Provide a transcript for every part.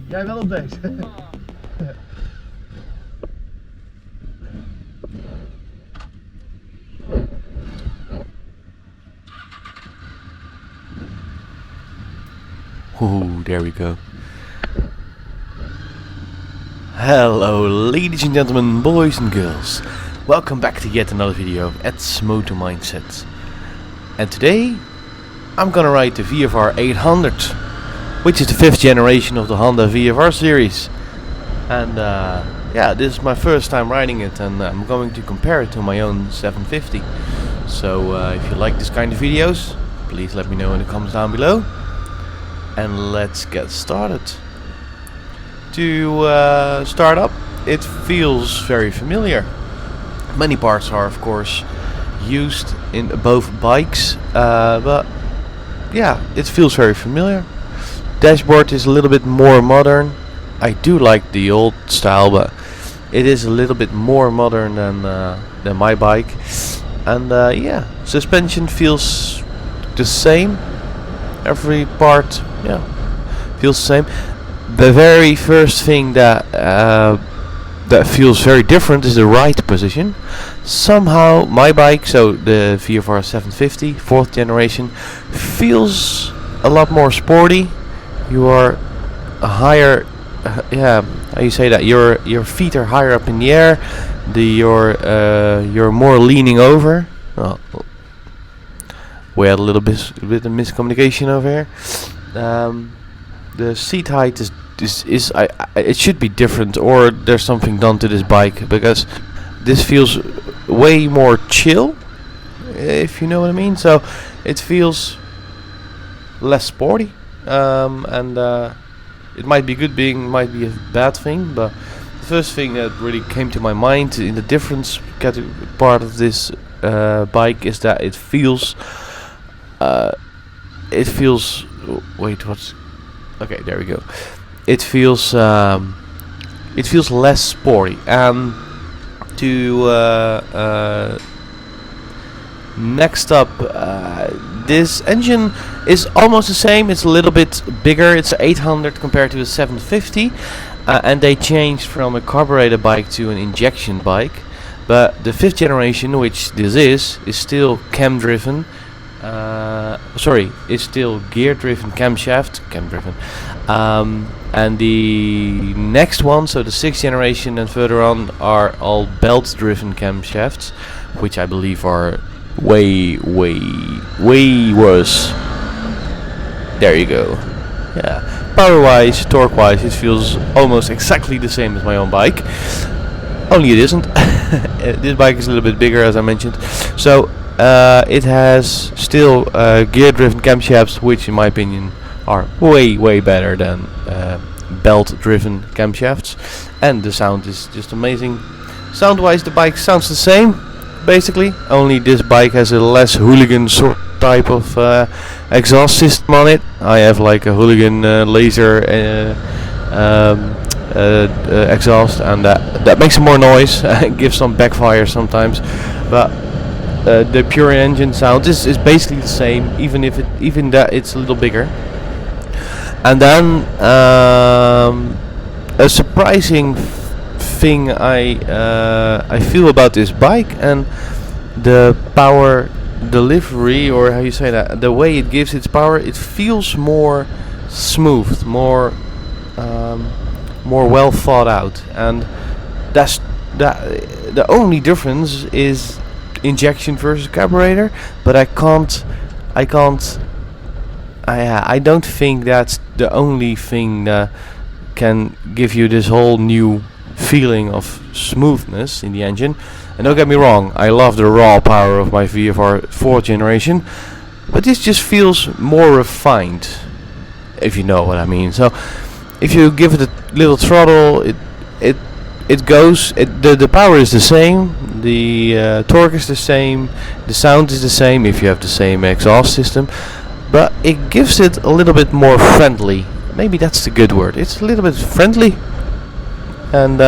Jij wel op deze. Ooh, there we go. Hello ladies and gentlemen, boys and girls. Welcome back to yet another video of Ed's Motor Mindset. And today I'm gonna ride the VFR 800, which is the 5th generation of the Honda VFR series. And yeah, this is my first time riding it, and I'm going to compare it to my own 750. So if you like this kind of videos, please let me know in the comments down below. And let's get started. To start up, it feels very familiar. Many parts are of course used in both bikes, but yeah, it feels very familiar. Dashboard is a little bit more modern. I do like the old style, but it is a little bit more modern than my bike. And yeah, suspension feels the same. Every part, yeah, feels the same. The very first thing that feels very different is the ride position. Somehow my bike, so the VFR 750, 4th generation, feels a lot more sporty. You are higher, yeah, how you say that? Your feet are higher up in the air. You're more leaning over. Oh, we had a little bit of miscommunication over here. The seat height is it should be different, or there's something done to this bike, because this feels way more chill, if you know what I mean. So it feels less sporty, and it might be good, might be a bad thing. But the first thing that really came to my mind in the difference part of this bike is that it feels. Wait, what's? Okay, there we go. It feels less sporty. Next up, this engine is almost the same. It's a little bit bigger. It's 800 compared to a 750, and they changed from a carburetor bike to an injection bike. But the 5th generation, which this is still cam driven. It's still gear-driven camshaft, and the next one, so the 6th generation and further on, are all belt-driven camshafts, which I believe are way worse. There you go. Yeah, power-wise, torque-wise, it feels almost exactly the same as my own bike. Only it isn't. This bike is a little bit bigger, as I mentioned. So. It has still gear-driven camshafts, which in my opinion are way better than belt-driven camshafts, and the sound is just amazing. Sound-wise, the bike sounds the same, basically, only this bike has a less hooligan sort type of exhaust system on it. I have like a hooligan laser exhaust, and that makes more noise and gives some backfire sometimes, but the pure engine sound is basically the same, even that it's a little bigger. And then a surprising thing I feel about this bike, and the power delivery, or how you say that, the way it gives its power, it feels more smooth, more well thought out, and that's the only difference is injection versus carburetor. But I don't think that's the only thing that can give you this whole new feeling of smoothness in the engine. And don't get me wrong, I love the raw power of my VFR 4th generation, but this just feels more refined, if you know what I mean. So if you give it a little throttle, it goes. The power is the same, the torque is the same, the sound is the same if you have the same exhaust system, but it gives it a little bit more friendly. Maybe that's the good word. It's a little bit friendly, and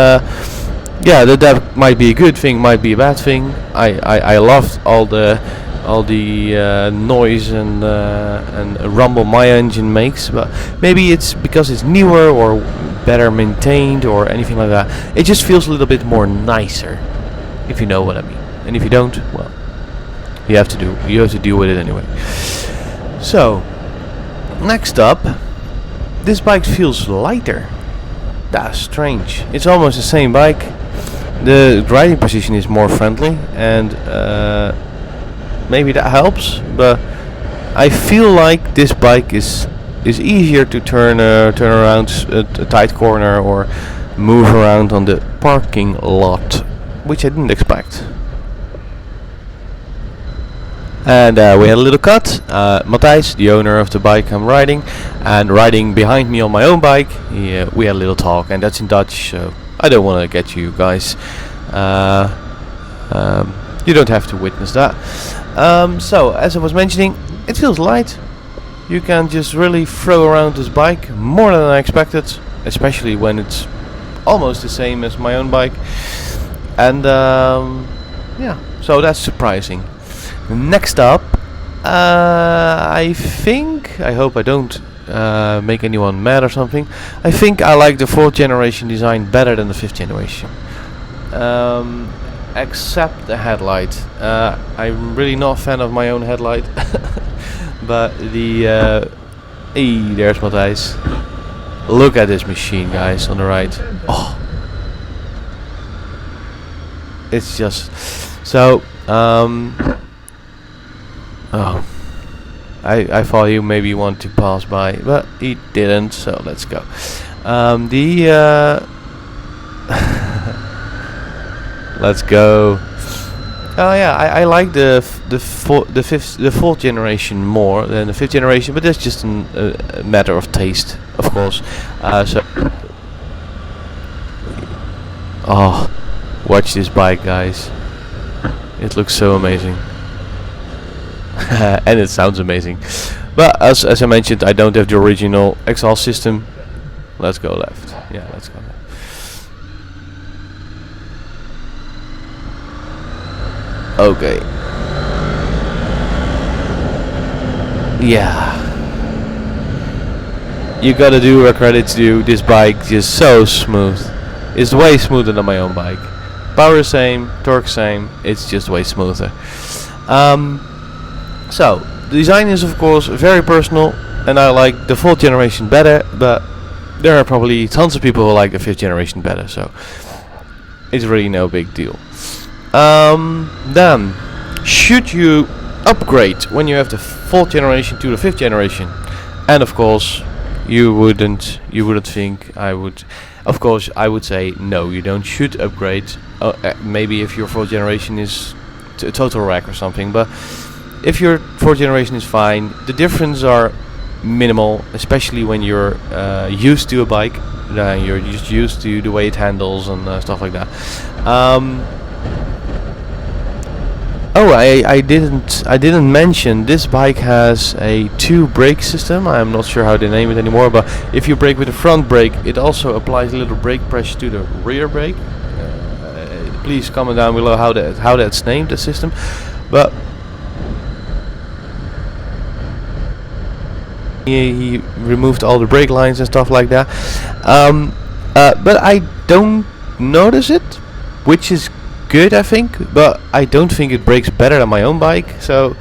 yeah, that might be a good thing, might be a bad thing. I loved all the noise and rumble my engine makes, but maybe it's because it's newer or better maintained or anything like that. It just feels a little bit more nicer, if you know what I mean. And if you don't, well, you have to deal with it anyway. So next up, this bike feels lighter. That's strange. It's almost the same bike. The riding position is more friendly, and maybe that helps, but I feel like this bike is easier to turn around a tight corner or move around on the parking lot, which I didn't expect. And we had a little cut. Matthijs, the owner of the bike I'm riding, and riding behind me on my own bike, we had a little talk, and that's in Dutch, so I don't want to get you guys. You don't have to witness that. So, as I was mentioning, it feels light. You can just really throw around this bike more than I expected, especially when it's almost the same as my own bike. And yeah, so that's surprising. Next up, I hope I don't make anyone mad or something. I think I like the 4th generation design better than the 5th generation. Except the headlight. I'm really not a fan of my own headlight. But there's Matthijs. Look at this machine, guys, on the right. Oh, it's just so. Oh, I thought you maybe want to pass by, but he didn't. So let's go. Let's go. Oh yeah, I like the 4th generation more than the 5th generation, but that's just a matter of taste, of course. Oh, watch this bike, guys. It looks so amazing. And it sounds amazing. But as I mentioned, I don't have the original exhaust system. Let's go left. Yeah, let's go left. Okay. Yeah. You gotta do where credit's due. This bike just so smooth. It's way smoother than my own bike. Power same, torque same. It's just way smoother. So the design is of course very personal, and I like the 4th generation better. But there are probably tons of people who like the 5th generation better. So it's really no big deal. Then, should you upgrade when you have the 4th generation to the 5th generation? And of course, you wouldn't think I would. Of course, I would say no. You don't should upgrade. Maybe if your 4th generation is a total wreck or something. But if your 4th generation is fine, the differences are minimal. Especially when you're used to a bike, you're just used to the way it handles and stuff like that. Oh, I didn't mention this bike has a 2 brake system. I'm not sure how they name it anymore, but if you brake with the front brake, it also applies a little brake pressure to the rear brake. Please comment down below how that's named, the system. But he removed all the brake lines and stuff like that. But I don't notice it, which is good, I think, but I don't think it brakes better than my own bike. So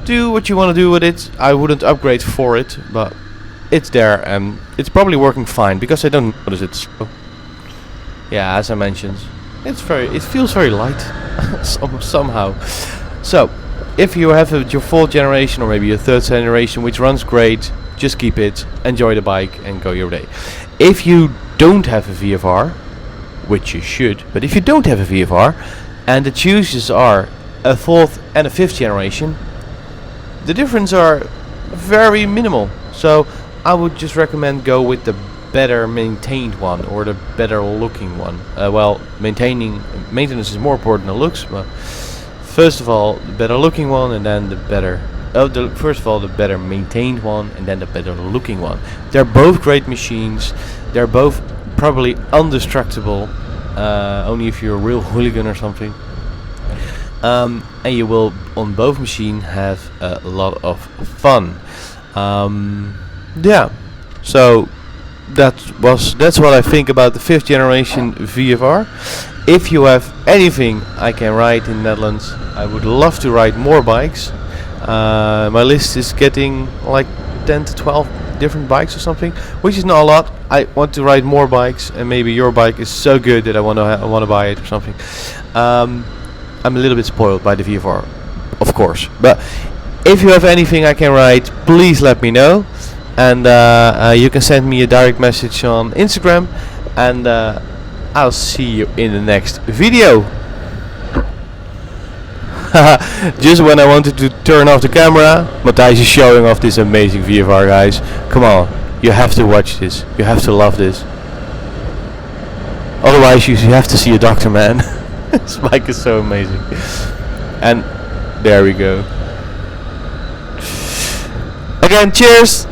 do what you want to do with it. I wouldn't upgrade for it, but it's there and it's probably working fine because I don't notice it. So yeah, as I mentioned, it feels very light somehow. So if you have your 4th generation or maybe your 3rd generation which runs great, just keep it, enjoy the bike and go your day. If you don't have a VFR, which you should, but if you don't have a VFR and the choices are a 4th and a 5th generation, the difference are very minimal. So I would just recommend go with the better maintained one or the better looking one. Well, maintenance is more important than looks, but first of all the better looking one, and then the better maintained one, and then the better looking one. They're both great machines. They're both probably indestructible, only if you're a real hooligan or something. and you will on both machines have a lot of fun. Yeah, so that's what I think about the 5th generation VFR. If you have anything I can ride in Netherlands, I would love to ride more bikes. My list is getting like 10 to 12 different bikes or something, which is not a lot. I want to ride more bikes, and maybe your bike is so good that I want to buy it or something. I'm a little bit spoiled by the VFR, of course. But if you have anything I can ride, please let me know, and you can send me a direct message on Instagram, and I'll see you in the next video. Just when I wanted to turn off the camera, Matthijs is showing off this amazing VFR, guys. Come on, you have to watch this. You have to love this. Otherwise, you have to see a doctor, man. This bike is so amazing. And there we go. Again, cheers!